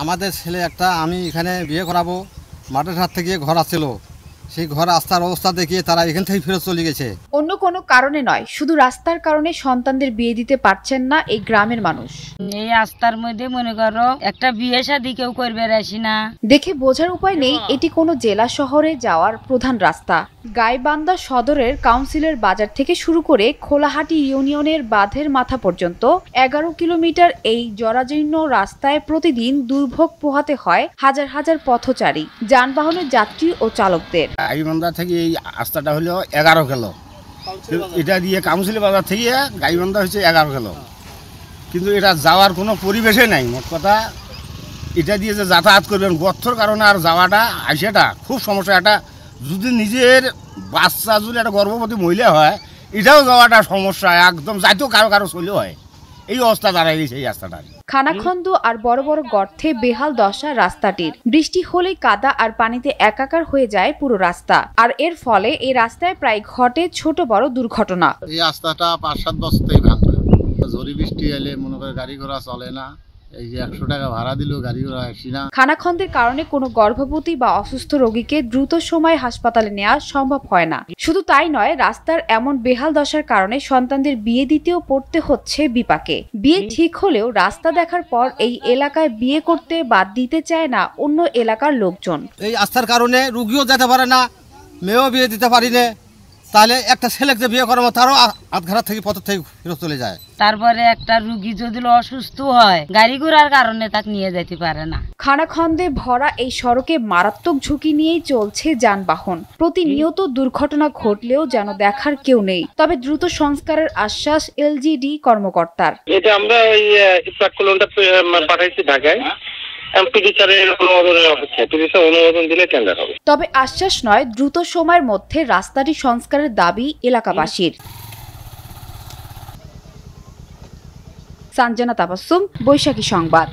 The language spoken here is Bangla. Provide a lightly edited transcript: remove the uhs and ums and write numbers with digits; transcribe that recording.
আমাদের ছেলে একটা আমি এখানে বিয়ে করাবো, মাঠের হাত থেকে ঘর আসছিল, সেই ঘর রাস্তার অবস্থা দেখিয়ে তারা এখান থেকে ফেরত চলে গেছে। অন্য কোনো কারণে নয়, শুধু রাস্তার কারণে সন্তানদের বিয়ে দিতে পারছেন না এই গ্রামের মানুষ। এই রাস্তার মধ্যে মনে করো একটা বিয়ে শাদী কেউ করবে আসি না। দেখে বোঝার উপায় নেই এটি কোনো জেলা শহরে যাওয়ার প্রধান রাস্তা। গাইবান্ধা সদরের কাউন্সিলের বাজার থেকে শুরু করে খোলাহাটি ইউনিয়নের বাঁধের মাথা পর্যন্ত 11 কিলোমিটার এই জরাজীর্ণ রাস্তায় প্রতিদিন দুর্ভোগ পোহাতে হয় হাজার হাজার পথচারী, যানবাহনের যাত্রী ও চালকদের। গাইবান্ধা থেকে এই রাস্তাটা হলো 11 কিলো, এটা দিয়ে কাউন্সিল বাজার থেকে গাইবান্ধা হচ্ছে 11 কিলো, কিন্তু এটা যাওয়ার কোনো পরিবেশে নাই। মোট কথা এটা দিয়ে যে যাতায়াত করবেন গর্তর কারণে আর যাওয়াটা আইসাটা খুব সমস্যা। এটা যদি নিজের বাচ্চা যদি একটা গর্ভবতী মহিলা হয় এটাও যাওয়াটা সমস্যা, একদম যাইতেও কারো কারো চলেও হয়। এই অবস্থা দাঁড়ায় গেছে এই রাস্তাটা। খানাখন্দ আর বড় বড় গর্তে বেহাল দশা রাস্তাটির। বৃষ্টি হলেই কাদা আর পানিতে একাকার হয়ে যায় পুরো রাস্তা, আর এর ফলে এই রাস্তায় প্রায় ঘটে ছোট বড় দুর্ঘটনা। এই রাস্তাটা 5-7 বছর থেকে ভাঙা, ঝড়ি বৃষ্টি এলে মনে করে গাড়ি ঘোড়া চলে না, এই যে 100 টাকা ভাড়া দিলেও গাড়ি ঘোড়া আসি না। খানাখন্দের কারণে কোনো গর্ভবতী বা অসুস্থ রোগীকে দ্রুত সময়ে হাসপাতালে নেওয়া সম্ভব হয় না। শুধু তাই নয়, রাস্তার এমন বেহাল দশার কারণে সন্তানদের বিয়ে দিতেও পড়তে হচ্ছে বিপাকে। বিয়ে ঠিক হলেও রাস্তা দেখার পর এই এলাকায় বিয়ে করতে বা দিতে চায় না অন্য এলাকার লোকজন। এই রাস্তার কারণে রুগীও যেতে পারে না, মেয়েও বিয়ে দিতে পারি না, তাহলে একটা ছেলেকে বিয়ে করাবো তারও আধঘাটা থেকে পথ থেকে ফেরত চলে যায়। তারপরে একটা রুগী যদি অসুস্থ হয় গাড়ি ঘোড়ার কারণে তাকে নিয়ে যেতে পারে না। খানাখন্দে ভরা এই সড়কে মারাত্মক ঝুঁকি নিয়েই চলছে যানবাহন। প্রতিনিয়ত দুর্ঘটনা ঘটলেও যেন দেখার কেউ নেই। তবে দ্রুত সংস্কারের আশ্বাস এলজিডি কর্মকর্তার। এটা আমরা ওই প্রাক্কলনটা পাঠাইছি ঢাকায়, অনুমোদন দিলে টেন্ডার হবে। তবে আশ্বাস নয়, দ্রুত সময়ের মধ্যে রাস্তাটি সংস্কারের দাবি এলাকাবাসীর। সানজানা তাবাসসুম, বৈশাখী সংবাদ।